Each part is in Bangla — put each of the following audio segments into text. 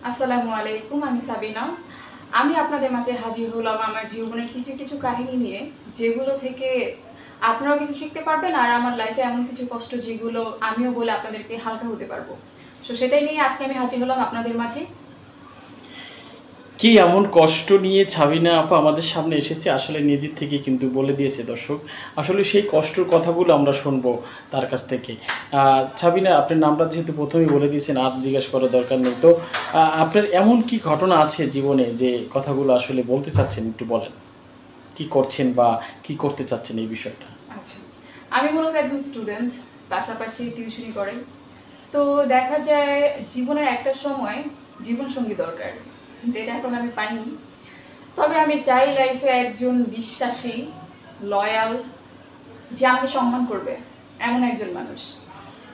আসসালামু আলাইকুম, আমি সাবিনা। আমি আপনাদের মাঝে হাজির হলাম আমার জীবনের কিছু কিছু কাহিনী নিয়ে, যেগুলো থেকে আপনারাও কিছু শিখতে পারবেন, আর আমার লাইফে এমন কিছু কষ্ট যেগুলো আমিও বলে আপনাদেরকে হালকা হতে পারবো। তো সেটাই নিয়ে আজকে আমি হাজির হলাম আপনাদের মাঝে। কি এমন কষ্ট নিয়ে ছাবিনা আপা আমাদের সামনে এসেছে, আসলে নিজের থেকে কিন্তু বলে দিয়েছে দর্শক। আসলে সেই কষ্টের কথাগুলো আমরা শুনবো তার কাছ থেকে। ছাবিনা, আপনার নামটা যেহেতু প্রথমেই বলে দিয়েছেন, আর জিজ্ঞেস করার দরকার নেই। তো আপনার এমন কি ঘটনা আছে জীবনে যে কথাগুলো আসলে বলতে চাচ্ছেন, একটু বলেন। কি করছেন বা কি করতে চাচ্ছেন এই বিষয়টা? আচ্ছা, আমি মূলত একজন স্টুডেন্ট, পাশাপাশি টিউশনি করি। তো দেখা যায় জীবনের একটা সময় জীবনসঙ্গী দরকার, যেটা এখন আমি পাইনি। তবে আমি চাই লাইফে একজন বিশ্বাসী, লয়াল, যে আমাকে সম্মান করবে, এমন একজন মানুষ।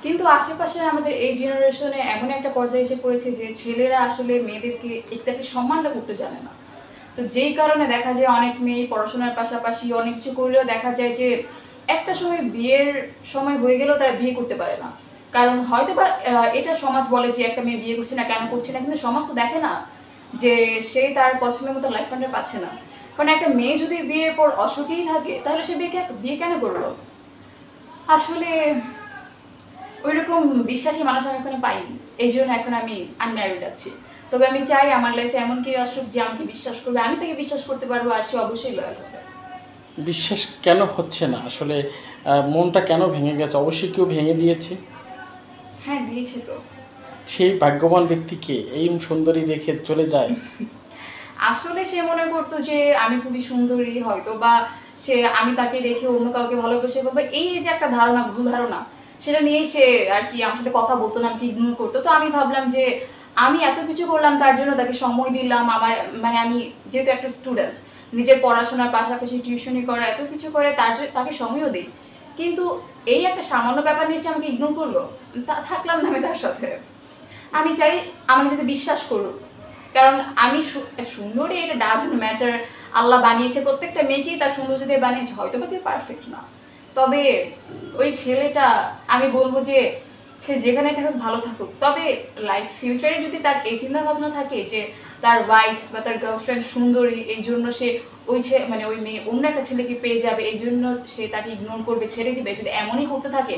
কিন্তু আশেপাশে আমাদের এই জেনারেশনে এমন একটা পর্যায়ে এসে পড়েছে যে ছেলেরা আসলে মেয়েদেরকে এক্স্যাক্টলি সম্মানটা করতে জানে না। তো যেই কারণে দেখা যায় অনেক মেয়ে পড়াশোনার পাশাপাশি অনেক কিছু করলেও দেখা যায় যে একটা সময় বিয়ের সময় হয়ে গেলেও তারা বিয়ে করতে পারে না। কারণ হয়তো বা এটা সমাজ বলে যে একটা মেয়ে বিয়ে করছে না, কেন করছে না, কিন্তু সমাজ তো দেখে না যে সে তার পছন্দের মতো লাইফ পার্টনার পাচ্ছে না। কারণ একটা মেয়ে যদি বিয়ের পর অসুখেই থাকে তাহলে সে বিয়ে কেন করলো? আসলে ওইরকম বিশ্বাসী মানুষ আমি এখানে পাইনি। এই জন্য এখন আমি আনম্যারিড আছি। তবে আমি চাই আমার লাইফে এমন কেউ আসুক যে আমাকে বিশ্বাস করবে, আমি তাকে বিশ্বাস করতে পারবো, আর সে অবশ্যই লয়াল হবে। বিশ্বাস কেন হচ্ছে না আসলে? মনটা কেন ভেঙে গেছে? অবশ্যই কেউ ভেঙে দিয়েছে। হ্যাঁ, দিয়েছে তো। সেই ভাগ্যবান ব্যক্তিকে এই সুন্দরী রেখে চলে যায়। আসলে সে মনে করতো যে আমি খুবই সুন্দরী, হয়তো বা সে আমি তাকে রেখে অন্য কাউকে ভালোবেসে বলবে, এই যে একটা ধারণা, ভুল ধারণা, সেটা নিয়েই সে আর কি আমার সাথে কথা বলতো না, আমাকে ইগনোর করতো। তো আমি ভাবলাম যে আমি এত কিছু করলাম তার জন্য, তাকে সময় দিলাম, আমার মানে আমি যেহেতু একটা স্টুডেন্ট, নিজের পড়াশোনার পাশাপাশি টিউশনি করা, এত কিছু করে তাকে সময়ও দিই, কিন্তু এই একটা সামান্য ব্যাপার নিয়ে সে আমাকে ইগনোর করলো। থাকলাম না আমি তার সাথে। আমি চাই আমাকে যাতে বিশ্বাস করুক, কারণ আমি সুন্দরী, এটা ডাজন্ট ম্যাটার। আল্লাহ বানিয়েছে প্রত্যেকটা মেয়েকেই তার সৌন্দর্য দিয়ে বানিয়েছে, হয়তো বা কেউ পারফেক্ট না। তবে ওই ছেলেটা, আমি বলবো যে সে যেখানে থাকুক ভালো থাকুক, তবে লাইফ ফিউচারে যদি তার এই চিন্তা ভাবনা থাকে যে তার ওয়াইফ বা তার গার্লফ্রেন্ড সুন্দরী, এই জন্য সে মানে ওই মেয়ে অন্য একটা ছেলেকে পেয়ে যাবে, এই জন্য সে তাকে ইগনোর করবে, ছেড়ে দিবে, যদি এমনই করতে থাকে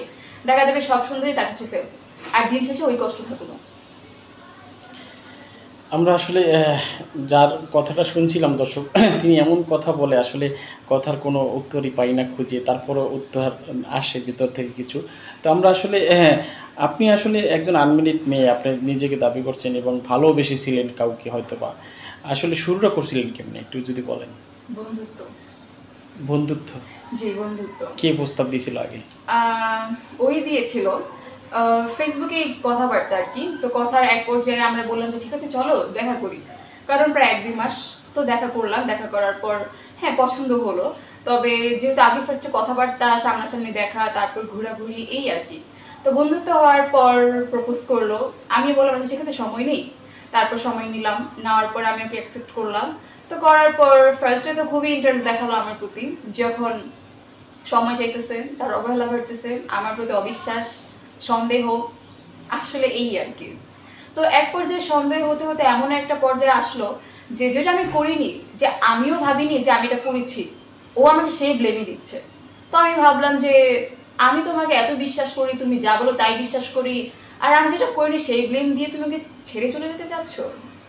দেখা যাবে সব সুন্দরী তার কাছে ফেল, আর দিন শেষে ওই কষ্ট থাকলো। আমরা আসলে যার কথাটা শুনছিলাম দর্শক, তিনি এমন কথা বলে, আসলে কথার কোনো উত্তরই পাই না খুঁজে, তারপরও উত্তর আসে ভিতর থেকে কিছু। তো আমরা আসলে আপনি আসলে একজন আনমেরিড মেয়ে, আপনি নিজেকে দাবি করছেন এবং ভালোবেসেছিলেন কাউকে হয়তো বা। আসলে শুরুটা করছিলেন কেমনি, একটু যদি বলেন। বন্ধুত্ব। বন্ধুত্ব? জি, বন্ধুত্ব। কে প্রস্তাব দিয়েছিল আগে? ওই দিয়েছিল ফেসবুকে কথাবার্তা আর কি। তো কথার এক পর্যায়ে আমরা বললাম যে ঠিক আছে চলো দেখা করি, কারণ প্রায় 1-2 মাস। তো দেখা করলাম, দেখা করার পর হ্যাঁ পছন্দ হলো। তবে যেহেতু আগে ফার্স্টে কথাবার্তা, সামনাসামনি দেখা, তারপর ঘোরাঘুরি, এই আর কি। তো বন্ধুত্ব হওয়ার পর প্রপোজ করলো। আমি বললাম আচ্ছা ঠিক আছে, সময় নেই। তারপর সময় নিলাম, নেওয়ার পর আমি ওকে অ্যাকসেপ্ট করলাম। তো করার পর ফার্স্টে তো খুবই ইন্টারেস্ট দেখালো আমার প্রতি। যখন সময় চাইতেছে, তার অবহেলা করতেছে, আমার প্রতি অবিশ্বাস, সন্দেহ, আসলে এই আর কি। তো এক পর্যায়ে সন্দেহ হতে হতে এমন একটা পর্যায়ে আসলো যে যেটা আমি করিনি, যে আমিও ভাবিনি যে আমি এটা করেছি, ও আমাকে সেই ব্লেমই দিচ্ছে। তো আমি ভাবলাম যে আমি তোমাকে এত বিশ্বাস করি, তুমি যা বলো তাই বিশ্বাস করি, আর আমি যেটা করিনি সেই ব্লেম দিয়ে তুমি আমাকে ছেড়ে চলে যেতে চাচ্ছ।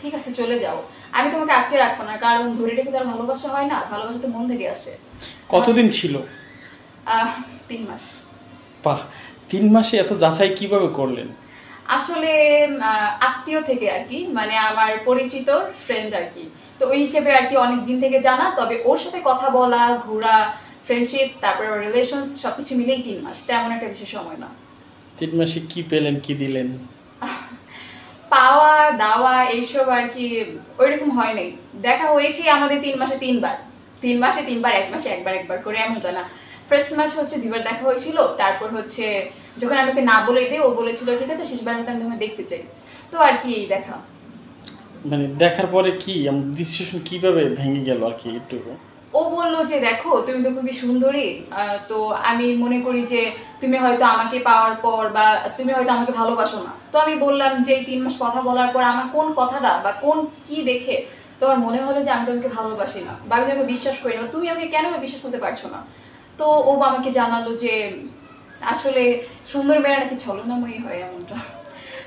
ঠিক আছে চলে যাও, আমি তোমাকে আটকে রাখবো না, কারণ ধরে রেখে তার ভালোবাসা হয় না, ভালোবাসা তো মন থেকে আসে। কতদিন ছিল? 3 মাস। বাহ! 3 মাসে এত যাচাই কিভাবে করলেন? আসলে আত্মীয় থেকে আর কি, মানে আমার পরিচিত ফ্রেন্ড আর কি। তো ওই হিসেবে আর কি অনেক দিন থেকে জানা, তবে ওর সাথে কথা বলা, ঘোরা, ফ্রেন্ডশিপ, তারপর রিলেশন, সবকিছু মিলেই 3 মাস, তেমন একটা বেশি সময় না। 3 মাসে কি পেলেন, কি দিলেন? পাওয়া দাওয়া এইসব আর কি ওইরকম হয় নাই। দেখা হয়েছে আমাদের 3 মাসে 3 বার, 3 মাসে 3 বার, 1 মাসে একবার একবার করে, এমনটা না। ফার্স্ট মাসে হচ্ছে 2 বার দেখা হয়েছিল, তারপর হচ্ছে যখন আমাকে না বলে দিয়ে ও বলেছিল ঠিক আছে শেষবার মতো আমি তোমাকে দেখতে চাই, তো আর কি এই দেখা। মানে দেখার পরে কি ডিসিশন কিভাবে ভেঙে গেল আর কি, একটু। ও বললো যে দেখো তুমি তো খুবই সুন্দরী, তো আমি মনে করি যে তুমি হয়তো আমাকে পাওয়ার পর বা তুমি হয়তো আমাকে ভালোবাসো না, তো আমি বললাম যে এই 3 মাস কথা বলার পর আমার কোন কথাটা বা কোন কি দেখে তোমার মনে হলো যে আমি তোমাকে ভালোবাসি না বা আমি তোমাকে বিশ্বাস করি না, তুমি আমাকে কেন বিশ্বাস করতে পারছো না? তো ও আমাকে জানালো যে আসলে সুন্দর মেয়েরা নাকি ছলনাময়ী হয় এমনটা।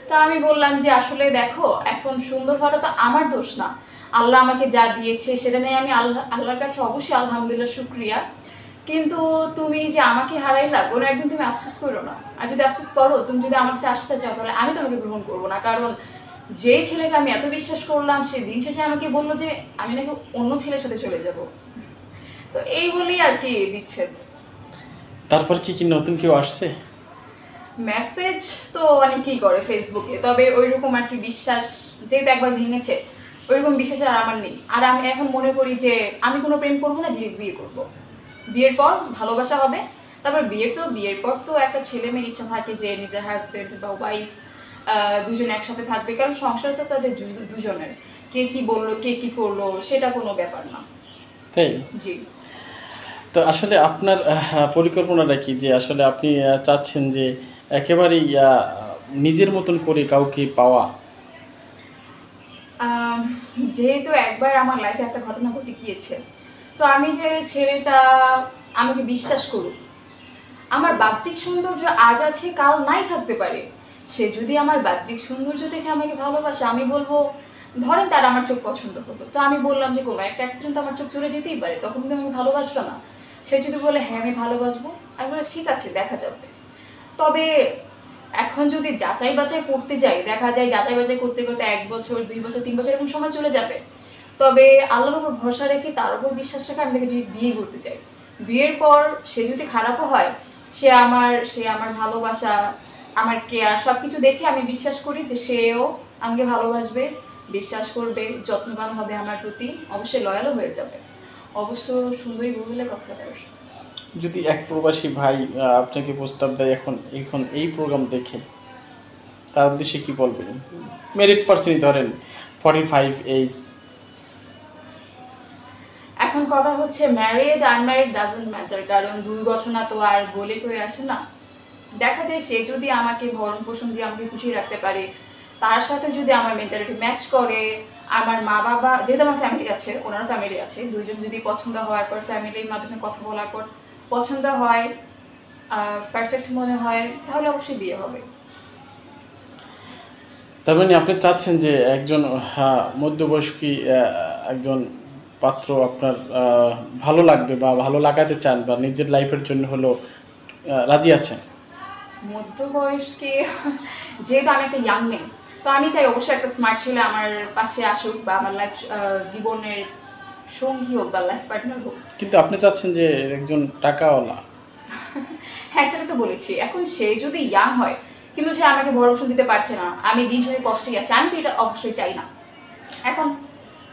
তা আমি বললাম যে আসলে দেখো, এখন সুন্দর হওয়াটা তো আমার দোষ না, আল্লাহ আমাকে যা দিয়েছে সেটা নিয়ে আমি আল্লাহর কাছে অবশ্যই আলহামদুলিল্লাহ শুকরিয়া। কিন্তু তুমি যে আমাকে হারাইলা, কোনো একদিন তুমি আফসোস করো না। আর যদি আফসোস করো, তুমি যদি আমার কাছে আসতে চাও, তাহলে আমি তোমাকে গ্রহণ করবো না। কারণ যেই ছেলেকে আমি এত বিশ্বাস করলাম, সে দিন শেষে আমাকে বললো যে আমি নাকি অন্য ছেলের সাথে চলে যাব। তো এই বলেই আর কি বিচ্ছেদ। তারপর কি নতুন কেউ আসছে? মেসেজ তো অনেকেই করে ফেসবুকে, তবে ওইরকম আর কি বিশ্বাস যেহেতু একবার ভেঙেছে, ওইরকম বিশ্বাস আর আমার নেই। আর আমি এখন মনে করি যে আমি কোনো প্রেম করবো না, ডিরেক্ট বিয়ে করব। বিয়ের পর ভালোবাসা হবে, তারপর বিয়ের পর তো একটা ছেলে মেয়ের ইচ্ছা থাকে যে নিজের হাজবেন্ড বা ওয়াইফ দুজন একসাথে থাকবে, কারণ সংসার তো তাদের দুজনের। কে কি বললো, কে কি করলো, সেটা কোনো ব্যাপার না। তাই? জি। তো আসলে আপনার পরিকল্পনাটা কি, যে আসলে আপনি চাচ্ছেন যে একেবারেই নিজের মতন করে কাউকে পাওয়া? যেহেতু একবার আমার লাইফে একটা ঘটনা ঘটে গিয়েছে, তো আমি যে ছেলেটা আমাকে বিশ্বাস করুক, আমার বাহ্যিক সৌন্দর্য আজ আছে কাল নাই থাকতে পারে, সে যদি আমার বাহ্যিক সৌন্দর্য দেখে আমাকে ভালোবাসে, আমি বলবো, ধরেন তার আমার চোখ পছন্দ হলো, তো আমি বললাম যে কোনো একটা অ্যাক্সিডেন্ট আমার চোখ চলে যেতেই পারে, তখন কিন্তু আমি ভালোবাসবো না। সে যদি বলে হ্যাঁ আমি ভালোবাসবো, আমি বলে ঠিক আছে দেখা যাবে। তবে এখন যদি যাচাই বাছাই করতে যাই, দেখা যায় যাচাই বাছাই করতে করতে 1 বছর 2 বছর 3 বছর এরকম সময় চলে যাবে। তবে আল্লাহর উপর ভরসা রেখে, তার উপর বিশ্বাস রেখে আমি তাকে বিয়ে করতে চাই। বিয়ের পর সে যদি খারাপও হয়, সে আমার ভালোবাসা, আমার কেয়ার সবকিছু দেখে আমি বিশ্বাস করি যে সেও আমাকে ভালোবাসবে, বিশ্বাস করবে, যত্নবান হবে আমার প্রতি, অবশ্যই লয়ালও হয়ে যাবে। অবশ্য সুন্দরী বউ হলে কথা তার। যদি এক প্রবাসী ভাই আপনাকে প্রস্তাব দেয় এখন এখন এই প্রোগ্রাম দেখে, তার উদ্দেশ্যে কি বলবেন? মেরিট পার্সনই ধরেন 45 এইজ। এখন কথা হচ্ছে ম্যারিড আনম্যারিড ডাজন্ট ম্যাটার, কারণ দুর্ঘটনা তো আর বলে কয়ে আসে না। দেখা যায় সে যদি আমাকে ভরণ পোষণ দিয়ে আমাকে খুশি রাখতে পারে, তার সাথে যদি আমার মেন্টালিটি ম্যাচ করে, আমার মা বাবা, যেহেতু আমার ফ্যামিলি আছে, ওনার ফ্যামিলি আছে, দুইজন যদি পছন্দ হওয়ার পর ফ্যামিলির মাধ্যমে কথা বলার পর পছন্দ হয়, পারফেক্ট মনে হয়, তাহলে অবশ্যই বিয়ে হবে। তার মানে আপনি চাচ্ছেন যে একজন মধ্যবয়স্কী একজন পাত্র আপনার ভালো লাগবে বা ভালো লাগাতে চান, বা নিজের লাইফের জন্য হলো রাজি আছেন? মধ্যবয়স্কে যেহেতু আমি একটা ইয়াং মেয়ে, তো আমি চাই অবশ্যই একটা স্মার্ট ছেলে আমার পাশে আসুক, বা আমার লাইফ জীবনের সঙ্গী হোক বা লাইফ পার্টনার হোক। কিন্তু আপনি চাচ্ছেন যে একজন টাকাওয়ালা? হ্যাঁ সেটা তো বলেছি। এখন সে যদি ইয়াং হয় কিন্তু সে আমাকে ভরণ দিতে পারছে না, আমি দিন শেষে কষ্টেই আছি, আমি তো এটা অবশ্যই চাই না। এখন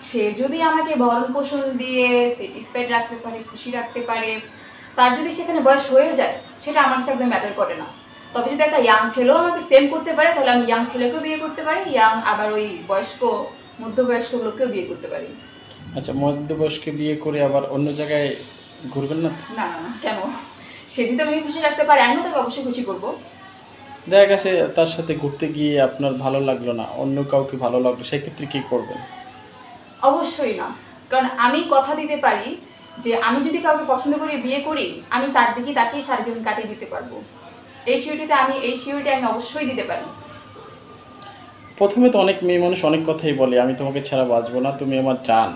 সে যদি আমাকে ভরণ পোষণ দিয়ে স্যাটিসফাইড রাখতে পারে, খুশি রাখতে পারে, তার যদি সেখানে বয়স হয়ে যায়, সেটা আমার কাছে একদম ম্যাটার করে না। তবে যদি একটা ইয়াং ছেলেও আমাকে সেম করতে পারে, তাহলে আমি ইয়াং ছেলেকেও বিয়ে করতে পারি, ইয়াং আবার ওই বয়স্ক মধ্যবয়স্ক লোককেও বিয়ে করতে পারি। আচ্ছা, মধ্যবয়স্কে বিয়ে করে আবার অন্য জায়গায় ঘুরবেন না তো? না না না, কেন? সে যদি আমাকে খুশি রাখতে পারে, আমিও তাকে অবশ্যই খুশি করবো। দেখা গেছে তার সাথে ঘুরতে গিয়ে আপনার ভালো লাগলো না, অন্য কাউকে ভালো লাগলো, সেক্ষেত্রে কী করবেন? অবশ্যই না, কারণ আমি কথা দিতে পারি যে আমি যদি কাউকে পছন্দ করি, বিয়ে করি, আমি তার দিকে তাকেই সারা জীবন কাটিয়ে দিতে পারবো। এই সিউরিটি আমি অবশ্যই দিতে পারি। প্রথমে তো অনেক মেয়ে মানুষ অনেক কথাই বলে, আমি তোমাকে ছাড়া বাঁচবো না, তুমি আমার জান,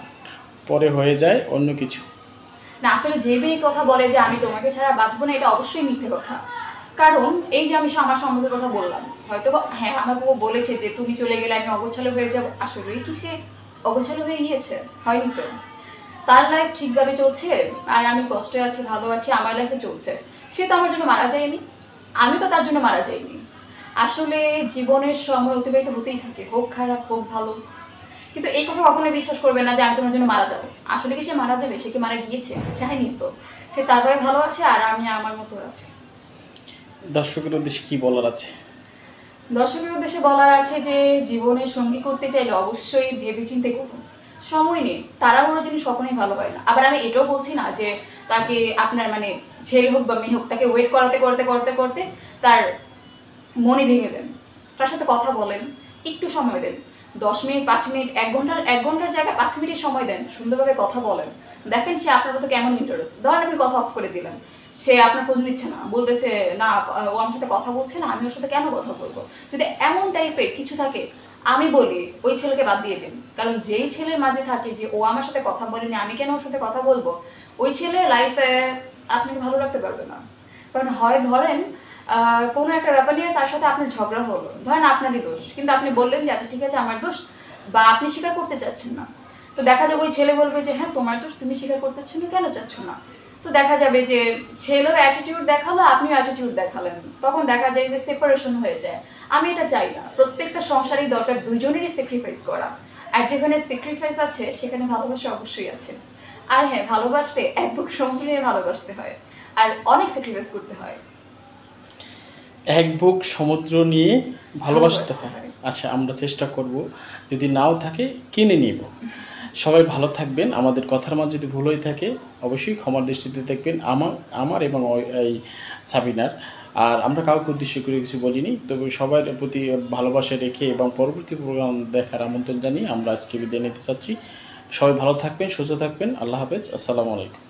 পরে হয়ে যায় অন্য কিছু। না, আসলে যে মেয়ে কথা বলে যে আমি তোমাকে ছাড়া বাঁচবো না, এটা অবশ্যই মিথ্যে কথা। কারণ এই যে আমি আমার সম্পর্কের কথা বললাম, হয়তো হ্যাঁ আমাকে ও বলেছে যে তুমি চলে গেলে আমি অগোছালো হয়ে যাবো, আসলেই কি সে অগোছালো হয়ে গিয়েছে? হয়নি তো। তার লাইফ ঠিকভাবে চলছে, আর আমি কষ্টে আছি, ভালো আছি, আমার লাইফে চলছে। সে তো আমার জন্য মারা যায়নি, আমি তো তার জন্য মারা যাইনি। আসলে জীবনের সময় অতিবাহিত হতেই থাকে, হোক খারাপ হোক ভালো। কিন্তু এই কথা কখনোই বিশ্বাস করবে না যে আমি তোমার জন্য মারা যাবো। আসলে কি সে মারা যাবে? সে কি মারা গিয়েছে? চাইনি তো। সে তারপরে ভালো আছে, আর আমি আমার মতো আছি। দর্শকের উদ্দেশ্যে কী বলার আছে? দর্শকের উদ্দেশ্যে বলার আছে যে জীবনের সঙ্গী করতে চাইলে অবশ্যই ভেবেচিন্তে করুন। সময় নেই, তাড়াহুড়ো জিনিস কখনোই ভালো হয় না। আবার আমি এটাও বলছি না যে তাকে আপনার মানে ছেলে হোক বা মেয়ে হোক, তাকে ওয়েট করাতে করতে করতে করতে তার মনে ভেঙে দেন। তার সাথে কথা বলেন, একটু সময় দেন, 10 মিনিট, 5 মিনিট, 1 ঘন্টার জায়গায় 5 মিনিট সময় দেন, সুন্দরভাবে কথা বলেন, দেখেন সে আপনার মতো কেমন ইন্টারেস্ট। ধরেন আপনি কথা অফ করে দিলেন, সে আপনার খোঁজ নিচ্ছে না, বলতেছে না ও আমার সাথে কথা বলছে না, আমি ওর সাথে কেন কথা বলবো। যদি এমন টাইপের কিছু থাকে, আমি বলি ওই ছেলেকে বাদ দিয়ে দিন। কারণ যেই ছেলের মাঝে থাকে যে ও আমার সাথে কথা বলেনি, আমি কেন ওর সাথে কথা বলবো, ওই ছেলে লাইফে আপনাকে ভালো রাখতে পারবে না। কারণ হয় ধরেন কোনো একটা ব্যাপার নিয়ে তার সাথে আপনার ঝগড়া হলো, ধরেন আপনারই দোষ, কিন্তু আপনি বললেন যে আচ্ছা ঠিক আছে আমার দোষ, বা আপনি স্বীকার করতে চাচ্ছেন না। তো দেখা যাবে ওই ছেলে বলবে যে হ্যাঁ তোমার দোষ, তুমি স্বীকার করতেছো না, কেন চাচ্ছ না। তো দেখা যাবে যে ছেলেও অ্যাটিটিউড দেখালো, আপনিও অ্যাটিটিউড দেখালেন, তখন দেখা যায় যে সেপারেশন হয়ে যায়। আমি এটা চাই না। প্রত্যেকটা সংসারেই দরকার দুইজনেরই স্যাক্রিফাইস করা, আর যেখানে স্যাক্রিফাইস আছে সেখানে ভালোবাসা অবশ্যই আছে। আর হ্যাঁ, ভালোবাসতে এক বুক সমুদ্র নিয়ে ভালোবাসতে হয়, আর অনেক স্যাক্রিফাইস করতে হয়। এক বুক সমুদ্র নিয়ে ভালোবাসতে হয়। আচ্ছা, আমরা চেষ্টা করব, যদি নাও থাকে কিনে নিব। সবাই ভালো থাকবেন। আমাদের কথার মাঝে যদি ভুল হয়ে থাকে অবশ্যই ক্ষমার দৃষ্টিতে দেখবেন, আমার এবং এই সাবিনার। আর আমরা কাউকে উদ্দেশ্য করে কিছু বলিনি, তবে সবার প্রতি ভালোবাসা রেখে এবং পরবর্তী প্রোগ্রাম দেখার আমন্ত্রণ জানিয়ে আমরা আজকে বিদায় নিতে চাচ্ছি। সবাই ভালো থাকবেন, সুস্থ থাকবেন। আল্লাহ হাফেজ। আসসালামু আলাইকুম।